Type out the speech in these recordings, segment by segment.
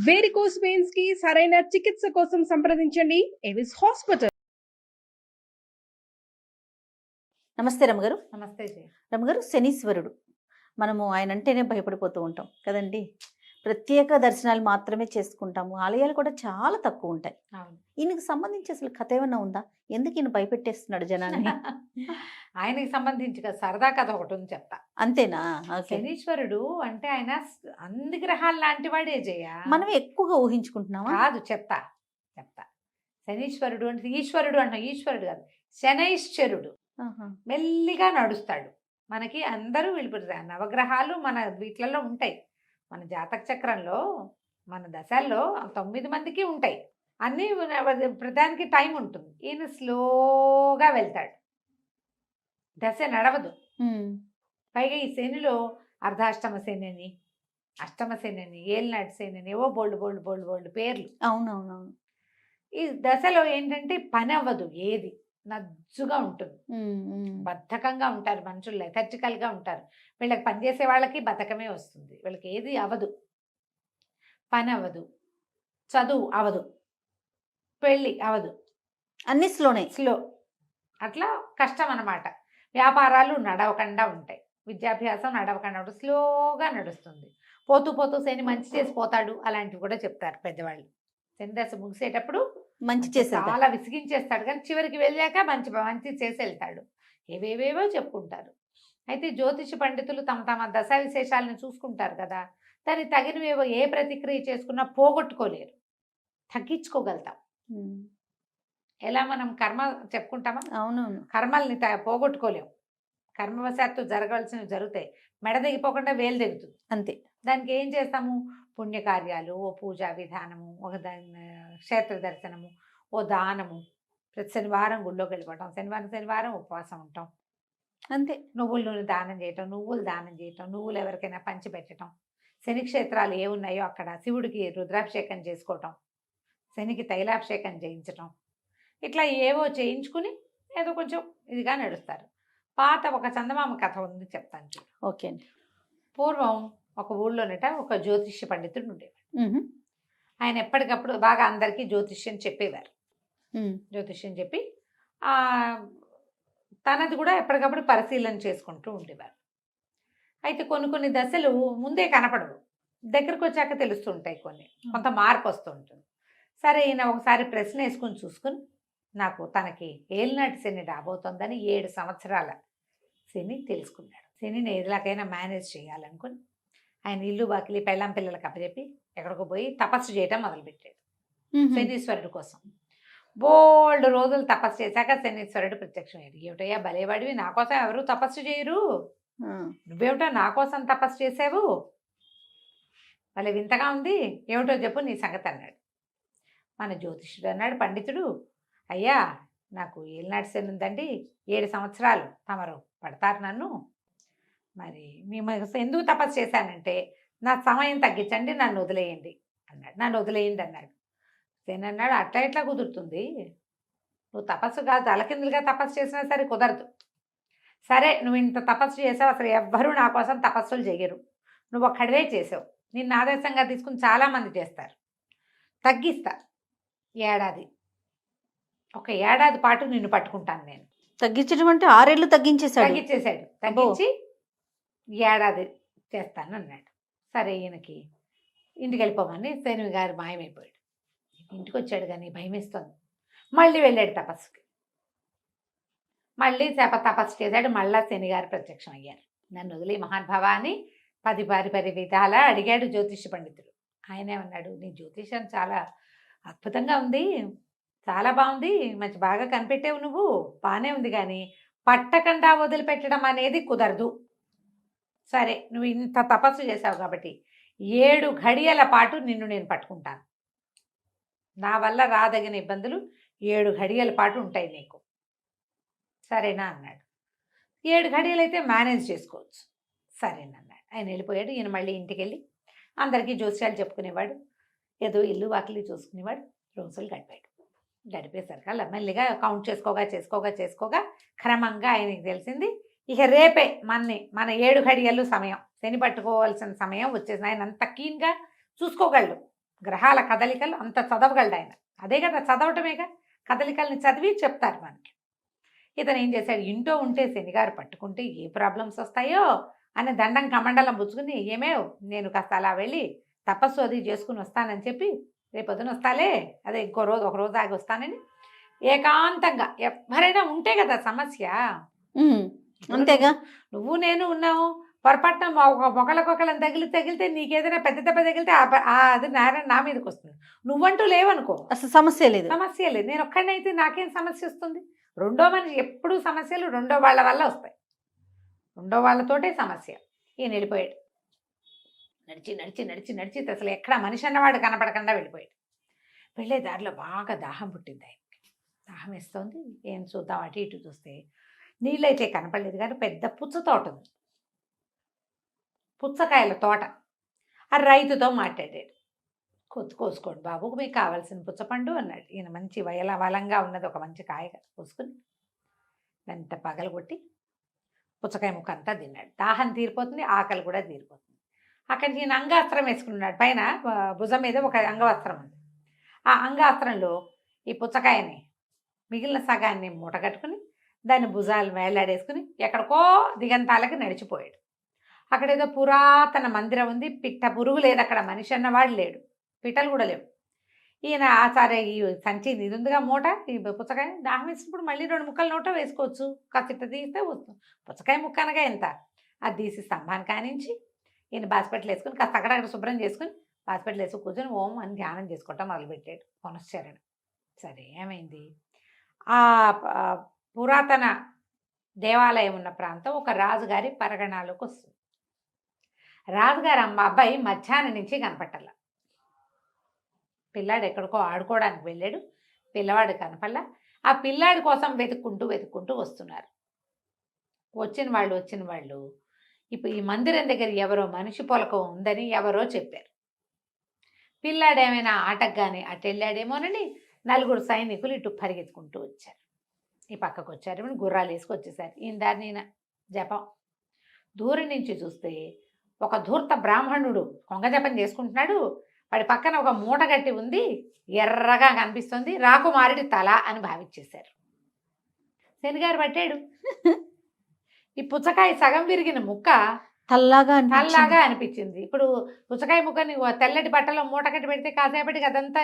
Varicose veins కి సరైన చికిత్స కోసం సంప్రదించండి ఎవిస్ హాస్పిటల్. నమస్తే రమగారు. నమస్తే జయ. రమగారు, శనీశ్వరుడు మనము ఆయన అంటేనే భయపడిపోతూ ఉంటాం కదండి. ప్రత్యేక దర్శనాలు మాత్రమే చేసుకుంటాము, ఆలయాలు కూడా చాలా తక్కువ ఉంటాయి. అవును. ఈయనకి సంబంధించి అసలు కథ ఏమన్నా ఉందా? ఎందుకు ఈయన భయపెట్టేస్తున్నాడు జనాన్ని? ఆయనకి సంబంధించి సరదా కథ ఒకటి ఉంది, చెప్తా. అంతేనా? ఓకే. శనీశ్వరుడు అంటే ఆయన అన్ని గ్రహాలు లాంటి వాడే జయ. మనం ఎక్కువగా ఊహించుకుంటున్నామా? కాదు, చెప్తా. శనీశ్వరుడు అంటే ఈశ్వరుడు అంటాం, ఈశ్వరుడు కాదు, శనైశ్వరుడు. మెల్లిగా నడుస్తాడు. మనకి అందరూ వెళ్ళిపోతారు. నవగ్రహాలు మన వీటిలలో ఉంటాయి. మన జాతక చక్రంలో మన దశల్లో 9 మందికి ఉంటాయి. అన్నీ ప్రధానికి టైం ఉంటుంది. ఈయన స్లోగా వెళ్తాడు, దశ నడవదు. పైగా ఈ శనిలో అర్ధాష్టమ శని అని, అష్టమ శని అని, ఏలినాటి శని అని, ఏవో బోల్డ్ పేర్లు. అవునవునవును. ఈ దశలో ఏంటంటే పని అవ్వదు, ఏది నజ్జుగా ఉంటుంది. బద్ధకంగా ఉంటారు మనుషులు, లెథర్జికల్గా ఉంటారు. వీళ్ళకి పనిచేసే వాళ్ళకి బద్ధకమే వస్తుంది. వీళ్ళకి ఏది అవ్వదు, పని అవ్వదు, చదువు అవ్వదు, పెళ్ళి అవ్వదు, అన్ని స్లో. అట్లా కష్టం అన్నమాట. వ్యాపారాలు నడవకుండా ఉంటాయి, విద్యాభ్యాసం నడవకుండా ఉంటుంది, స్లోగా నడుస్తుంది. పోతూ శని మంచి చేసి పోతాడు, అలాంటివి కూడా చెప్తారు పెద్దవాళ్ళు. శని దశ ముగిసేటప్పుడు మంచి చేస్తాడు, చాలా విసిగించేస్తాడు, కానీ చివరికి వెళ్ళాక మంచి చేసి వెళ్తాడు. ఏవేవేవో చెప్పుకుంటారు. అయితే జ్యోతిష పండితులు తమ దశా విశేషాలను చూసుకుంటారు కదా, దానికి తగినవేవో ఏ ప్రతిక్రియ చేసుకున్నా పోగొట్టుకోలేరు, తగ్గించుకోగలుగుతాం. ఎలా మనం కర్మ చెప్పుకుంటామా? అవునవును. కర్మల్ని పోగొట్టుకోలేము. కర్మవశాత్తు జరగాల్సినవి జరుగుతాయి, మెడ దిగిపోకుండా వేలు దిగుతుంది అంతే. దానికి ఏం చేస్తాము? పుణ్యకార్యాలు, ఓ పూజా విధానము, ఒక క్షేత్ర దర్శనము, ఓ దానము. ప్రతి శనివారం గుళ్ళోకి వెళ్ళిపోవటం, శనివారం ఉపవాసం ఉంటాం అంతే. నువ్వుల నూనె దానం చేయటం, నువ్వులు ఎవరికైనా పంచి పెట్టడం, శని క్షేత్రాలు ఏ ఉన్నాయో అక్కడ శివుడికి రుద్రాభిషేకం చేసుకోవటం, శనికి తైలాభిషేకం చేయించటం, ఇట్లా ఏవో చేయించుకుని ఏదో కొంచెం ఇదిగా నడుస్తారు. పాత ఒక చందమామ కథ ఉంది, చెప్తాను చూడు. ఓకే అండి. పూర్వం ఒక ఊళ్ళోనట ఒక జ్యోతిష్య పండితుడు ఉండేవాడు. ఆయన ఎప్పటికప్పుడు బాగా అందరికీ జ్యోతిష్యం చెప్పేవారు. జ్యోతిష్యం చెప్పి తనది కూడా ఎప్పటికప్పుడు పరిశీలన చేసుకుంటూ ఉండేవారు. అయితే కొన్ని దశలు ముందే కనపడవు, దగ్గరకు వచ్చాక తెలుస్తుంటాయి, కొంత మార్పు వస్తూ ఉంటుంది. సరే, ఈయన ఒకసారి ప్రశ్న వేసుకుని చూసుకుని, నాకు తనకి ఏలినాటి శని రాబోతోందని 7 సంవత్సరాల శని తెలుసుకున్నాడు. శనిని ఎలాగైనా మేనేజ్ చేయాలనుకుని ఆయన ఇల్లు బాకిలి పెళ్ళాం పిల్లలకు అప్పచెప్పి ఎక్కడికో పోయి తపస్సు చేయటం మొదలుపెట్టాడు శనీశ్వరుడు కోసం. బోల్డ్ రోజులు తపస్సు చేశాక శనీశ్వరుడు ప్రత్యక్షమయ్యాడు. ఏమిటయ్యా భలేవాడివి, నా కోసం ఎవరు తపస్సు చేయరు, నువ్వేమిటో నా కోసం తపస్సు చేసావు, భలే వింతగా ఉంది, ఏమిటో చెప్పు నీ సంగతి అన్నాడు. మన జ్యోతిష్యుడు అన్నాడు, పండితుడు, అయ్యా నాకు ఏలినాటి శని ఉందండి, 7 సంవత్సరాలు తమరు పడతారు నన్ను, మరి మేము ఎందుకు తపస్సు చేశానంటే నా సమయం తగ్గించండి, నన్ను వదిలేయండి అన్నాడు. నన్ను వదిలేయండి అన్నాడు. శని అన్నాడు, అట్లా ఎట్లా కుదురుతుంది, నువ్వు తపస్సు కాదు తలకిందులుగా తపస్సు చేసినా సరే కుదరదు. సరే, నువ్వు ఇంత తపస్సు చేసావు, అసలు ఎవ్వరూ నా కోసం తపస్సులు చేయరు, నువ్వు ఒక్కడివే చేసావు, నిన్ను ఆదర్శంగా తీసుకుని చాలామంది చేస్తారు, తగ్గిస్తా, ఒక ఏడాది పాటు నిన్ను పట్టుకుంటాను నేను. తగ్గించడం అంటే 6 ఏళ్ళు తగ్గించేశాడు. తగ్గించి ఏడాది చేస్తాను అన్నాడు. సరే, ఈయనకి ఇంటికి వెళ్ళిపోమని శని గారు మాయమైపోయాడు. ఇంటికి వచ్చాడు కానీ భయమేస్తుంది. మళ్ళీ వెళ్ళాడు తపస్సుకి, మళ్ళీ తపస్సు చేశాడు. మళ్ళా శని గారు ప్రత్యక్షం అయ్యారు. నన్ను వదిలి మహానుభావ అని 10 విధాలా అడిగాడు జ్యోతిష పండితుడు. ఆయనేమన్నాడు, నీ జ్యోతిషం చాలా అద్భుతంగా ఉంది, చాలా బాగుంది, మంచి బాగా కనిపెట్టావు, నువ్వు బాగానే ఉంది, కానీ పట్టకుండా వదిలిపెట్టడం అనేది కుదరదు. సరే, నువ్వు ఇంత తపస్సు చేసావు కాబట్టి 7 ఘడియల పాటు నిన్ను నేను పట్టుకుంటాను, నా వల్ల రాదగిన ఇబ్బందులు 7 ఘడియల పాటు ఉంటాయి నీకు, సరేనా అన్నాడు. 7 ఘడియలు అయితే మేనేజ్ చేసుకోవచ్చు, సరేనన్నాడు. ఆయన వెళ్ళిపోయాడు. ఈయన మళ్ళీ ఇంటికి వెళ్ళి అందరికీ జోస్యాలు చెప్పుకునేవాడు, ఏదో ఇల్లు వాకిలి చూసుకునేవాడు. రోజులు గడిపేసరికి అలా మెల్లిగా కౌంట్ చేసుకోగా క్రమంగా ఆయనకి తెలిసింది, ఇక రేపే మన 7 ఘడియలు సమయం, శని పట్టుకోవాల్సిన సమయం వచ్చేసింది. ఆయన అంత క్లీన్గా చూసుకోగలడు, గ్రహాల కదలికలు అంత చదవగలడు ఆయన. అదే కదా చదవటమేగా, కదలికల్ని చదివి చెప్తారు మనకి. ఇతను ఏం చేశాడు, ఇంట్లో ఉంటే శనిగారు పట్టుకుంటే ఏ ప్రాబ్లమ్స్ వస్తాయో అని దండం కమండలం పుచ్చుకుని, ఏమేవ్ నేను కాస్త అలా వెళ్ళి తపస్సు అది చేసుకుని వస్తానని చెప్పి, రేపొద్దున వస్తాలే, అదే ఇంకో రోజు ఒక రోజు ఆగి వస్తానని ఏకాంతంగా, ఎవరైనా ఉంటే కదా సమస్య. అంతేగా. నువ్వు నేను ఉన్నావు, పొరపాటున ఒకళ్ళకొకళ్ళని తగిలితే నీకేదైనా పెద్ద దెబ్బ తగిలితే అది నారాయణ నా మీదకి వస్తుంది. నువ్వంటూ లేవనుకో, అసలు సమస్య లేదు. సమస్య లేదు. నేను ఒక్కడైతే నాకేం సమస్య వస్తుంది? రెండో మనిషి ఎప్పుడు సమస్యలు రెండో వాళ్ళ వల్ల వస్తాయి, రెండో వాళ్ళతోటే సమస్య. ఈయన వెళ్ళిపోయాడు. నడిచి నడిచి నడిచి నడిచి అసలు ఎక్కడ మనిషి అన్నవాడు కనపడకుండా వెళ్ళిపోయాడు. వెళ్ళే దారిలో బాగా దాహం పుట్టింది ఆయనకి. దాహం వేస్తుంది. ఏం చూద్దాం అటు ఇటు చూస్తే నీళ్ళైతే కనపడలేదు, కానీ పెద్ద పుచ్చ తోట ఉంది, పుచ్చకాయల తోట. ఆ రైతుతో మాట్లాడాడు. కోసుకోండి బాబు, మీకు కావాల్సిన పుచ్చపండు అన్నాడు. ఈయన మంచి వలంగా ఉన్నది ఒక మంచి కాయ కోసుకుని దాంత పగలగొట్టి పుచ్చకాయ ముక్క అంతా తిన్నాడు. దాహం తీరిపోతుంది, ఆకలి కూడా తీరిపోతుంది. అక్కడ ఈయన అంగాస్త్రం వేసుకున్నాడు. పైన భుజం మీద ఒక అంగవస్త్రం ఉంది. ఆ అంగాస్త్రంలో ఈ పుచ్చకాయని మిగిలిన సగాన్ని మూట కట్టుకుని దాన్ని భుజాలు వేలాడేసుకుని ఎక్కడికో దిగంతాలకి నడిచిపోయాడు. అక్కడ ఏదో పురాతన మందిరం ఉంది, పిట్ట పురుగు లేదు అక్కడ, మనిషి అన్నవాడు లేడు, పిట్టలు కూడా లేవు. ఈయన సరే ఈ సంచి ఇది ఉందిగా మూట, ఈ పుచ్చకాయ దాహం వేసినప్పుడు మళ్ళీ 2 ముక్కలు నోట వేసుకోవచ్చు, కాస్త తీస్తే వస్తుంది. పుచ్చకాయ ముక్క అనగా ఎంత, అది తీసి స్తంభాన్ని కానించి ఈయన బాస్పెట్లు వేసుకుని కాస్త అక్కడక్కడ శుభ్రం చేసుకుని బాస్పెట్లు వేసుకుని కూర్చొని ఓం అని ధ్యానం చేసుకోవటం మొదలుపెట్టాడు. పునశ్చరణ. సరే ఏమైంది, ఆ పురాతన దేవాలయం ఉన్న ప్రాంతం ఒక రాజుగారి పరగణాలోకి వస్తుంది. రాజుగారి అబ్బాయి మధ్యాహ్నం నుంచి కనపట్టాల. పిల్లాడు ఎక్కడికో ఆడుకోవడానికి వెళ్ళాడు, పిల్లవాడు కనపల్లా. ఆ పిల్లాడి కోసం వెతుక్కుంటూ వస్తున్నారు. వచ్చిన వాళ్ళు ఇప్పుడు ఈ మందిరం దగ్గర ఎవరో మనిషి పొలకం ఉందని ఎవరో చెప్పారు. పిల్లాడు ఏమైనా ఆటకు కానీ అటు వెళ్ళాడేమోనని 4 సైనికులు ఇటు పరిగెత్తుకుంటూ వచ్చారు. ఈ పక్కకు వచ్చారు, గుర్రాలు వేసుకొచ్చేసారు. ఈయన దారిని జపం. దూరం నుంచి చూస్తే ఒక ధూర్త బ్రాహ్మణుడు కొంగ జపం చేసుకుంటున్నాడు. వాడి పక్కన ఒక మూట గట్టి ఉంది, ఎర్రగా కనిపిస్తుంది, రాకుమారుడి తల అని భావించేశారు. శనిగారు పట్టాడు. ఈ పుచ్చకాయ సగం విరిగిన ముక్క తల్లాగా అనిపించింది. ఇప్పుడు పుచ్చకాయ ముక్కని తెల్లటి బట్టలో మూట కట్టి పెడితే కాసేపటికి అదంతా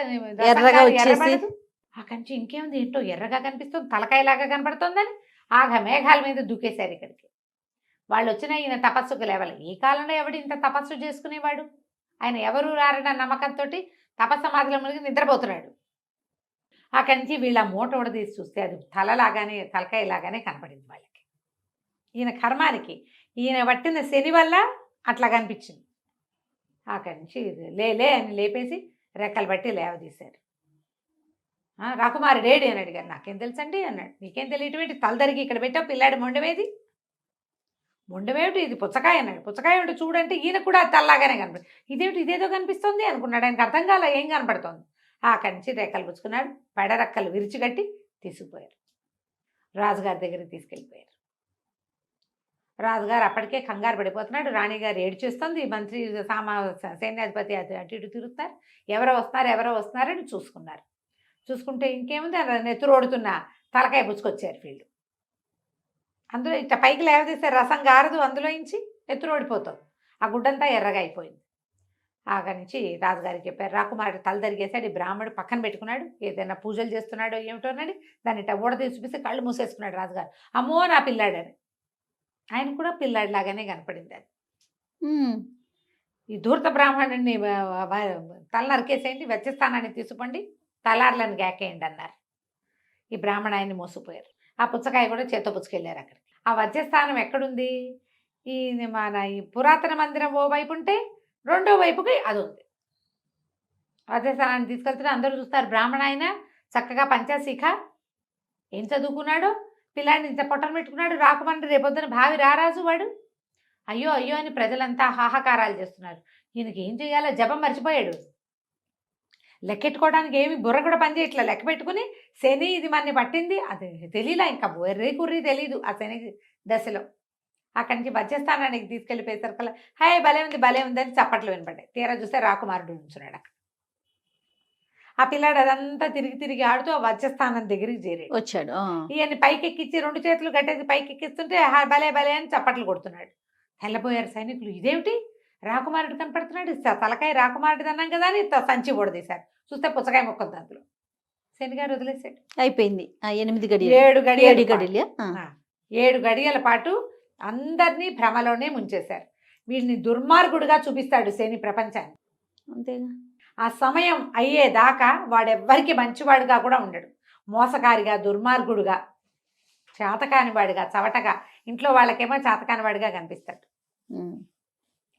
ఎర్రగా వచ్చేసి, ఆ కంచి ఇంకేముంది ఏంటో ఎర్రగా కనిపిస్తుంది, తలకాయలాగా కనపడుతుందని ఆగ మేఘాల మీద దూకేశారు ఇక్కడికి. వాళ్ళు వచ్చినా ఈయన తపస్సుకు లేవాలి. ఈ కాలంలో ఎవడు ఇంత తపస్సు చేసుకునేవాడు? ఆయన ఎవరు రారన్న నమ్మకంతో తపస్సమాధిలో మునిగి నిద్రపోతున్నాడు. అక్కడి నుంచి వీళ్ళ మూట తీసి చూస్తే అది తలకాయలాగానే కనపడింది వాళ్ళకి. ఈయన కర్మానికి, ఈయన పట్టిన శని వల్ల అట్లా కనిపించింది. అక్కడి నుంచి లేలే అని లేపేసి రెక్కలు బట్టి లేవదీశారు. రాకుమారుడు ఏడి అని అడిగారు. నాకేం తెలుసండి అన్నాడు. నీకేం తెలియటమేంటి, తలదరికి ఇక్కడ పెట్టావు, పిల్లాడి మొండవేది, మొండవేమిటి, ఇది పుచ్చకాయ అన్నాడు. పుచ్చకాయ ఉంటే చూడంటే ఈయన కూడా అది తల్లాగానే కనపడి, ఇదేదో కనిపిస్తుంది అనుకున్నాడు. ఆయనకు అర్థం కాల ఏం కనపడుతుంది. అక్కడి నుంచి రెక్కలు పుచ్చుకున్నాడు, పెడరెక్కలు విరిచిగట్టి తీసుకుపోయారు. రాజుగారి దగ్గరికి తీసుకెళ్ళిపోయారు. రాజుగారు అప్పటికే కంగారు పడిపోతున్నాడు. రాణిగారు ఏడ్చేస్తుంది. మంత్రి సైన్యాధిపతి అటు ఇటు తిరుగుతున్నారు. ఎవరో వస్తున్నారని చూసుకున్నారు. చూసుకుంటే ఇంకేముంది, నెత్తురోడుతున్న తలకాయ పుచ్చుకొచ్చారు వీళ్ళు. అందులో ఇట్లా పైకి లేవదీస్తే రసం గారదు, అందులో నుంచి నెత్తురోడిపోతుంది. ఆ గుడ్డంతా ఎర్రగా అయిపోయింది. ఆగా నుంచి రాజుగారికి చెప్పారు. రాకుమారుడు తల తరిగేశాడు. ఈ బ్రాహ్మణుడు పక్కన పెట్టుకున్నాడు, ఏదైనా పూజలు చేస్తున్నాడో ఏమిటోనండి. దాన్ని ఇట్లా ఊడదీసి చూపిస్తే కళ్ళు మూసేసుకున్నాడు రాజుగారు. అమ్మో నా పిల్లాడని. ఆయన కూడా పిల్లాడిలాగానే కనపడింది అది. ఈ ధూర్త బ్రాహ్మణుడిని తల నరికేసేయండి, వెచ్చస్థానాన్ని తీసుకోండి, తలార్లను గాకేయండి అన్నారు. ఈ బ్రాహ్మణ ఆయన్ని మోసిపోయారు. ఆ పుచ్చకాయ కూడా చేత్తో పుచ్చుకెళ్ళారు అక్కడికి. ఆ వజ్రస్థానం ఎక్కడుంది, ఈ పురాతన మందిరం ఓ వైపు ఉంటే రెండో వైపుకి అది ఉంది. వజ్రస్థానాన్ని తీసుకెళ్తే అందరూ చూస్తారు. బ్రాహ్మణ ఆయన చక్కగా పంచాశీఖ, ఏం చదువుకున్నాడో, పిల్లాడిని ఇంత పొట్టను పెట్టుకున్నాడు. రాకుమారుడు రేపొద్దున భావి రారాజు వాడు. అయ్యో అయ్యో అని ప్రజలంతా హాహాకారాలు చేస్తున్నారు. ఈయనకి ఏం చేయాలో జపం మర్చిపోయాడు. లెక్కెట్టుకోవడానికి ఏమి బుర్ర కూడా పనిచేయట్లా. లెక్క పెట్టుకుని శని ఇది మనని పట్టింది అది తెలియలా, ఇంకా బొర్రీ కుర్రీ తెలీదు ఆ శని దశలో. అక్కడి నుంచి వజ్రస్థానానికి తీసుకెళ్ళిపోయేసరికల్లా హాయ్ భలే ఉంది అని చప్పట్లు వినపడ్డాయి. తీరా చూస్తే రాకుమారుడు ఉంచున్నాడు అక్కడ. ఆ పిల్లాడు అదంతా తిరిగి తిరిగి ఆడుతూ ఆ వజ్రస్థానం దగ్గరికి చేరాడు. వచ్చాడు. ఈయన్ని పైకి ఎక్కించి 2 చేతులు కట్టేసి పైకి ఎక్కిస్తుంటే భలే భలే అని చప్పట్లు కొడుతున్నాడు. తెల్లబోయారు సైనికులు. ఇదేమిటి రాకుమారుడు కనపడుతున్నాడు, తలకాయ రాకుమారుడు అన్నాం కదా అని సంచి పొడదీశారు. చూస్తే పుచ్చకాయ మొక్కలు దాంట్లో. శనిగారు వదిలేశాడు. అయిపోయింది. 8 గడియలు 7 గడియలు 7 గడియలు. 7 గడియల పాటు అందరినీ భ్రమలోనే ముంచేశారు. వీళ్ళని దుర్మార్గుడుగా చూపిస్తాడు శని ప్రపంచాన్ని. అంతేగా. ఆ సమయం అయ్యేదాకా వాడెవ్వరికి మంచివాడుగా కూడా ఉండడు. మోసకారిగా, దుర్మార్గుడుగా, చేతకాని వాడిగా, చవటగా, ఇంట్లో వాళ్ళకేమో చేతకాని వాడిగా కనిపిస్తాడు.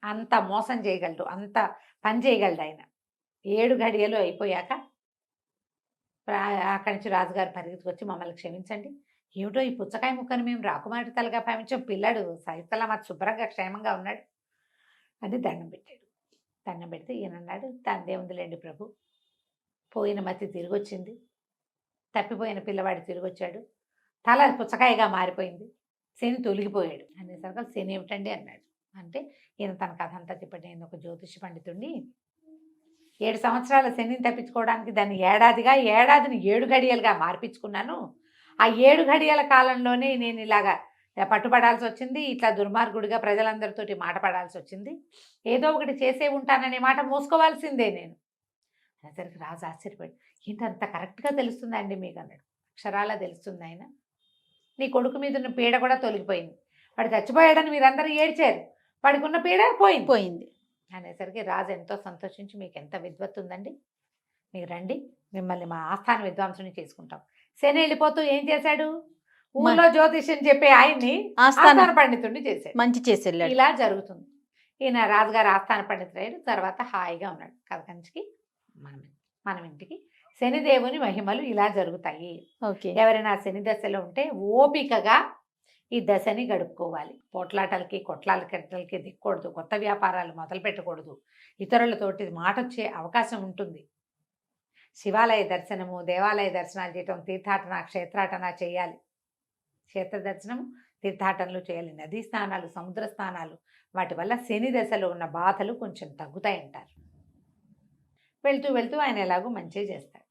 అంత మోసం చేయగలడు, అంత పని చేయగలడు ఆయన. 7 గడియలు అయిపోయాక అక్కడి నుంచి రాజుగారు పరిగెత్తుకొచ్చి మమ్మల్ని క్షమించండి, ఏమిటో ఈ పుచ్చకాయ ముక్కను మేము రాకుమారి తలగా భావించాం, పిల్లాడు సైతలా మాకు శుభ్రంగా క్షేమంగా ఉన్నాడు అని దండం పెట్టాడు. దండం పెడితే ఈయన అన్నాడు, తందేముందిలేండి ప్రభు, పోయిన మతి తిరిగి వచ్చింది, తప్పిపోయిన పిల్లవాడు తిరిగి వచ్చాడు, తల పుచ్చకాయగా మారిపోయింది, శని తొలగిపోయాడు అనేసరికి శని ఏమిటండి అన్నాడు. అంటే ఈయన తన కథ అంతా చెప్పండి, నేను ఒక జ్యోతిష పండితుడిని, 7 సంవత్సరాల శనిని తప్పించుకోవడానికి దాన్ని ఏడాదిని 7 గడియలుగా మార్పించుకున్నాను. ఆ 7 గడియల కాలంలోనే నేను ఇలాగా పట్టుబడాల్సి వచ్చింది, ఇట్లా దుర్మార్గుడిగా ప్రజలందరితోటి మాట పడాల్సి వచ్చింది, ఏదో ఒకటి చేసే ఉంటాననే మాట మోసుకోవాల్సిందే నేను అనేసరికి రాజు ఆశ్చర్యపోయాడు. ఏంటి అంత కరెక్ట్గా తెలుస్తుందండి మీకు అన్నాడు. అక్షరాలా తెలుస్తుంది ఆయన, నీ కొడుకు మీద ఉన్న పీడ కూడా తొలగిపోయింది, వాడు చచ్చిపోయాడని మీరందరూ ఏడ్చారు, వాడికి ఉన్న పీడ పోయింది అనేసరికి రాజు ఎంతో సంతోషించి, మీకు ఎంత విద్వత్తు ఉందండి, మీరు రండి, మిమ్మల్ని మా ఆస్థాన విద్వాంసుని చేసుకుంటాం. శని వెళ్ళిపోతూ ఏం చేశాడు, ఊళ్ళో జ్యోతిష్యం చెప్పే ఆయన్ని ఆస్థాన పండితుడిని చేశాడు. మంచి చేసేళ్ళాడు. ఇలా జరుగుతుంది. ఈయన రాజుగారు ఆస్థాన పండితుడు తర్వాత హాయిగా ఉన్నాడు. కథకంచికి మనం ఇంటికి శనిదేవుని మహిమలు ఇలా జరుగుతాయి. ఎవరైనా శని దశలో ఉంటే ఓపికగా ఈ దశని గడుపుకోవాలి. పోట్లాటలకి కొట్లాటలకి దిక్కకూడదు, కొత్త వ్యాపారాలు మొదలు పెట్టకూడదు, ఇతరులతోటి మాట వచ్చే అవకాశం ఉంటుంది. శివాలయ దర్శనము, దేవాలయ దర్శనాలు చేయటం, తీర్థాటన, క్షేత్రాటన చేయాలి. క్షేత్ర దర్శనము, తీర్థాటనలు చేయాలి. నదీ స్నానాలు, సముద్ర స్నానాలు, వాటి వల్ల శని దశలో ఉన్న బాధలు కొంచెం తగ్గుతాయంటారు. వెళ్తూ వెళ్తూ ఆయన ఎలాగో మంచిగా చేస్తాడు.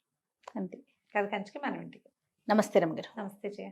అంతే. కథకంచికి మనం ఇంటికి. నమస్తే రమ్మగారు. నమస్తే చేయ.